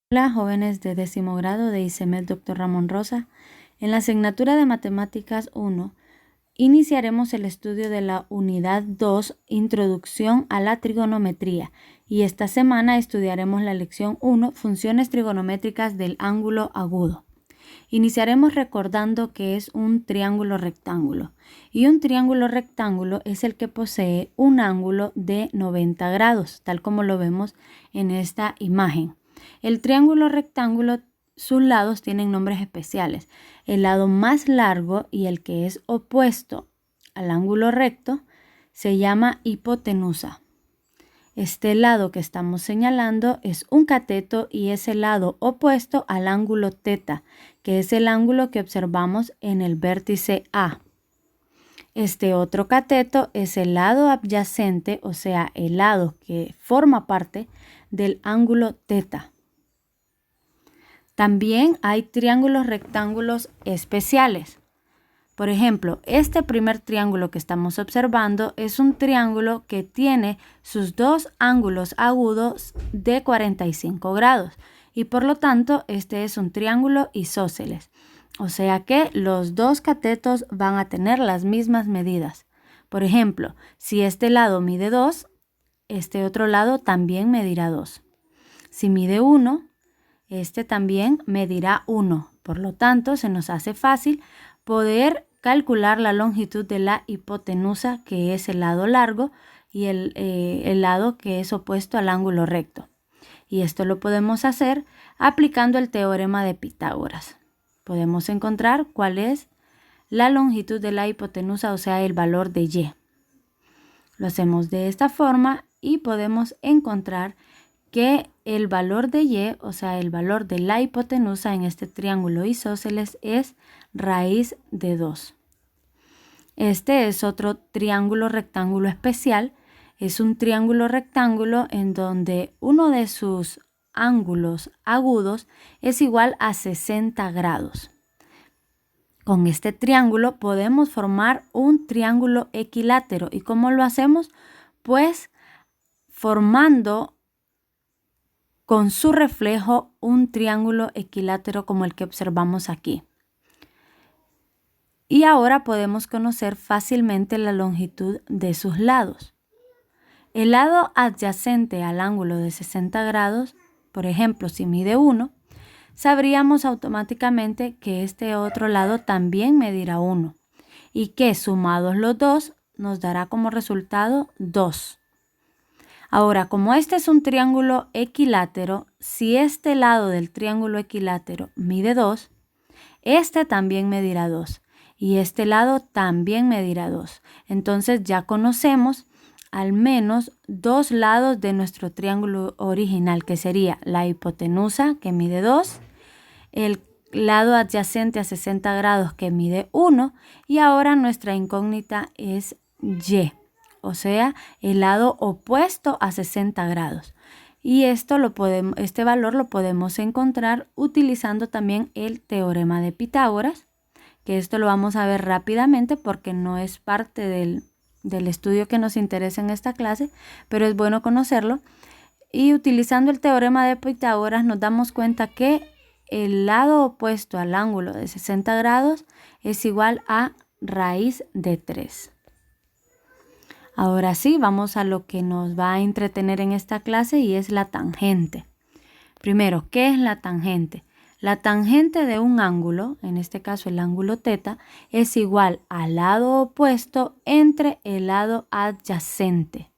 Hola jóvenes de 10º grado de ICEMED Dr. Ramón Rosa. En la asignatura de Matemáticas 1 iniciaremos el estudio de la unidad 2, Introducción a la Trigonometría, y esta semana estudiaremos la lección 1, Funciones trigonométricas del ángulo agudo. Iniciaremos recordando que es un triángulo rectángulo, y un triángulo rectángulo es el que posee un ángulo de 90 grados, tal como lo vemos en esta imagen. El triángulo rectángulo, sus lados tienen nombres especiales. El lado más largo y el que es opuesto al ángulo recto se llama hipotenusa. Este lado que estamos señalando es un cateto y es el lado opuesto al ángulo teta, que es el ángulo que observamos en el vértice A. Este otro cateto es el lado adyacente, o sea, el lado que forma parte del ángulo teta. También hay triángulos rectángulos especiales. Por ejemplo, este primer triángulo que estamos observando es un triángulo que tiene sus dos ángulos agudos de 45 grados y por lo tanto este es un triángulo isósceles. O sea que los dos catetos van a tener las mismas medidas. Por ejemplo, si este lado mide 2, este otro lado también medirá 2. Si mide 1, este también medirá 1. Por lo tanto, se nos hace fácil poder calcular la longitud de la hipotenusa, que es el lado largo, y el lado que es opuesto al ángulo recto. Y esto lo podemos hacer aplicando el teorema de Pitágoras. Podemos encontrar cuál es la longitud de la hipotenusa, o sea, el valor de y. Lo hacemos de esta forma y podemos encontrar que el valor de y, o sea, el valor de la hipotenusa en este triángulo isósceles es raíz de 2. Este es otro triángulo rectángulo especial. Es un triángulo rectángulo en donde uno de sus ángulos agudos es igual a 60 grados. Con este triángulo podemos formar un triángulo equilátero. ¿Y cómo lo hacemos? Pues formando con su reflejo un triángulo equilátero como el que observamos aquí. Y ahora podemos conocer fácilmente la longitud de sus lados. El lado adyacente al ángulo de 60 grados, por ejemplo, si mide 1, sabríamos automáticamente que este otro lado también medirá 1 y que sumados los dos nos dará como resultado 2. Ahora, como este es un triángulo equilátero, si este lado del triángulo equilátero mide 2, este también medirá 2 y este lado también medirá 2. Entonces ya conocemos al menos dos lados de nuestro triángulo original, que sería la hipotenusa, que mide 2, el lado adyacente a 60 grados, que mide 1, y ahora nuestra incógnita es y, o sea, el lado opuesto a 60 grados. Y este valor lo podemos encontrar utilizando también el teorema de Pitágoras, que esto lo vamos a ver rápidamente porque no es parte del estudio que nos interesa en esta clase, pero es bueno conocerlo. Y utilizando el teorema de Pitágoras nos damos cuenta que el lado opuesto al ángulo de 60 grados es igual a raíz de 3. Ahora sí, vamos a lo que nos va a entretener en esta clase y es la tangente. Primero, ¿qué es la tangente? La tangente de un ángulo, en este caso el ángulo teta, es igual al lado opuesto entre el lado adyacente.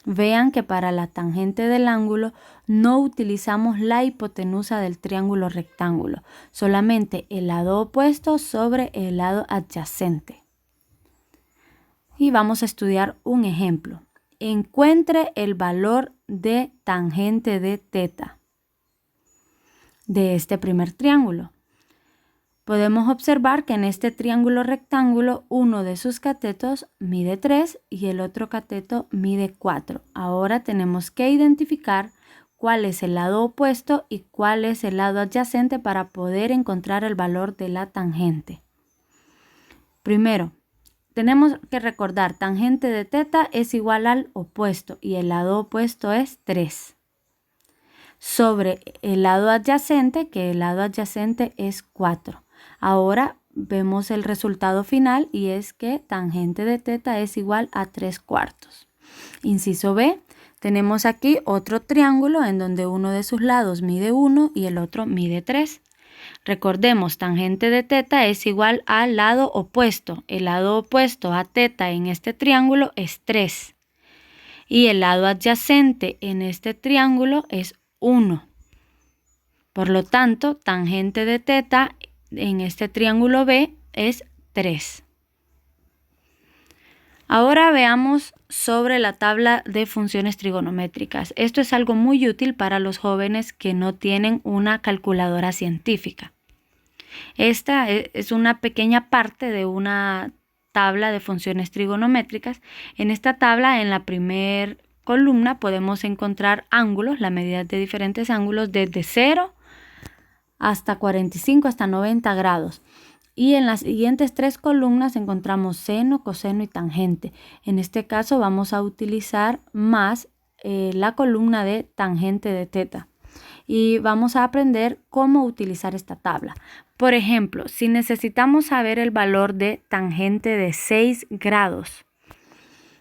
Vean que para la tangente del ángulo no utilizamos la hipotenusa del triángulo rectángulo, solamente el lado opuesto sobre el lado adyacente. Y vamos a estudiar un ejemplo. Encuentre el valor de tangente de teta de este primer triángulo. Podemos observar que en este triángulo rectángulo uno de sus catetos mide 3 y el otro cateto mide 4. Ahora tenemos que identificar cuál es el lado opuesto y cuál es el lado adyacente para poder encontrar el valor de la tangente. Primero, tenemos que recordar, tangente de teta es igual al opuesto y el lado opuesto es 3. sobre el lado adyacente, que el lado adyacente es 4. Ahora vemos el resultado final y es que tangente de teta es igual a 3/4. Inciso B, tenemos aquí otro triángulo en donde uno de sus lados mide 1 y el otro mide 3. Recordemos, tangente de teta es igual al lado opuesto. El lado opuesto a teta en este triángulo es 3. Y el lado adyacente en este triángulo es 1. Por lo tanto, tangente de teta en este triángulo B es 3. Ahora veamos sobre la tabla de funciones trigonométricas. Esto es algo muy útil para los jóvenes que no tienen una calculadora científica. Esta es una pequeña parte de una tabla de funciones trigonométricas. En esta tabla, en la primera columna, podemos encontrar ángulos, la medida de diferentes ángulos desde 0 hasta 45 hasta 90 grados. Y en las siguientes 3 columnas encontramos seno, coseno y tangente. En este caso vamos a utilizar más la columna de tangente de teta. Y vamos a aprender cómo utilizar esta tabla. Por ejemplo, si necesitamos saber el valor de tangente de 6 grados.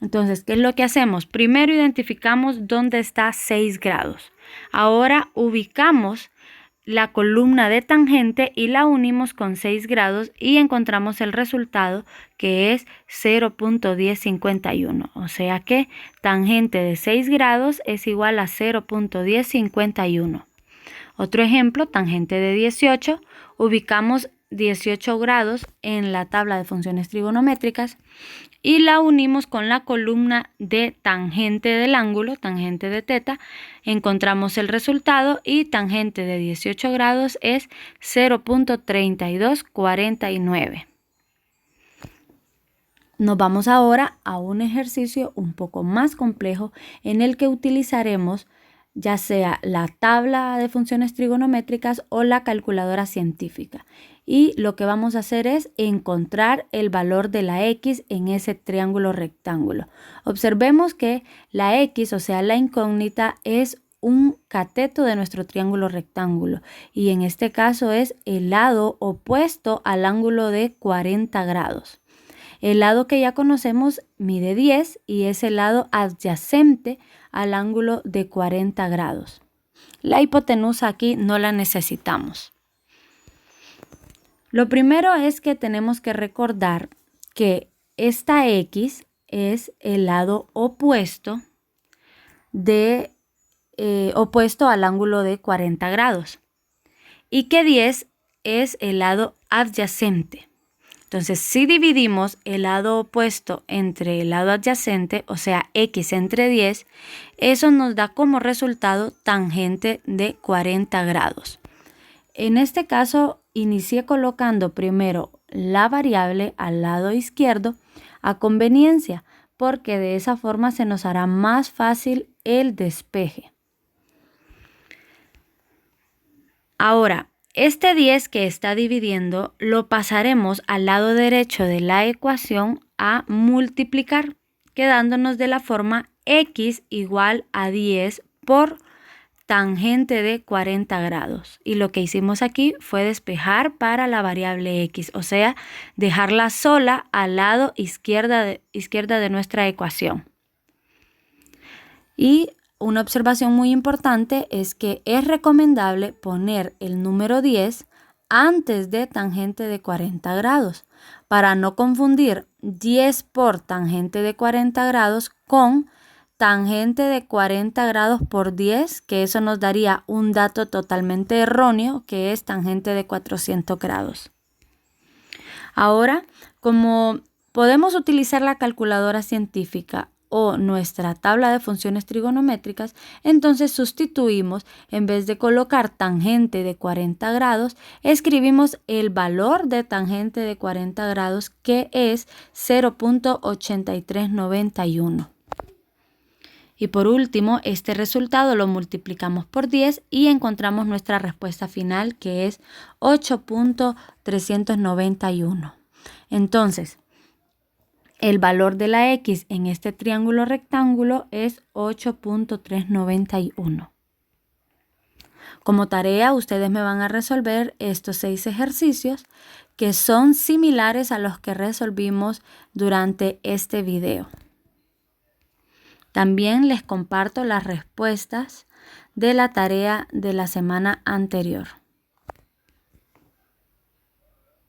Entonces, ¿qué es lo que hacemos? Primero identificamos dónde está 6 grados. Ahora ubicamos la columna de tangente y la unimos con 6 grados y encontramos el resultado que es 0.1051. O sea que tangente de 6 grados es igual a 0.1051. Otro ejemplo, tangente de 18, ubicamos 18 grados en la tabla de funciones trigonométricas y la unimos con la columna de tangente del ángulo, tangente de teta, encontramos el resultado y tangente de 18 grados es 0.3249. Nos vamos ahora a un ejercicio un poco más complejo en el que utilizaremos ya sea la tabla de funciones trigonométricas o la calculadora científica. Y lo que vamos a hacer es encontrar el valor de la X en ese triángulo rectángulo. Observemos que la X, o sea, la incógnita, es un cateto de nuestro triángulo rectángulo y en este caso es el lado opuesto al ángulo de 40 grados. El lado que ya conocemos mide 10 y es el lado adyacente al ángulo de 40 grados. La hipotenusa aquí no la necesitamos. Lo primero es que tenemos que recordar que esta X es el lado opuesto al ángulo de 40 grados y que 10 es el lado adyacente. Entonces, si dividimos el lado opuesto entre el lado adyacente, o sea, X entre 10, eso nos da como resultado tangente de 40 grados. En este caso, inicié colocando primero la variable al lado izquierdo a conveniencia, porque de esa forma se nos hará más fácil el despeje. Ahora, este 10 que está dividiendo lo pasaremos al lado derecho de la ecuación a multiplicar, quedándonos de la forma X igual a 10 por tangente de 40 grados. Y lo que hicimos aquí fue despejar para la variable X, o sea, dejarla sola al lado izquierda de nuestra ecuación. Y una observación muy importante es que es recomendable poner el número 10 antes de tangente de 40 grados para no confundir 10 por tangente de 40 grados con tangente de 40 grados por 10, que eso nos daría un dato totalmente erróneo, que es tangente de 400 grados. Ahora, como podemos utilizar la calculadora científica o nuestra tabla de funciones trigonométricas, entonces sustituimos, en vez de colocar tangente de 40 grados, escribimos el valor de tangente de 40 grados, que es 0.8391. Y por último, este resultado lo multiplicamos por 10 y encontramos nuestra respuesta final, que es 8.391. Entonces, el valor de la X en este triángulo rectángulo es 8.391. Como tarea, ustedes me van a resolver estos 6 ejercicios que son similares a los que resolvimos durante este video. También les comparto las respuestas de la tarea de la semana anterior.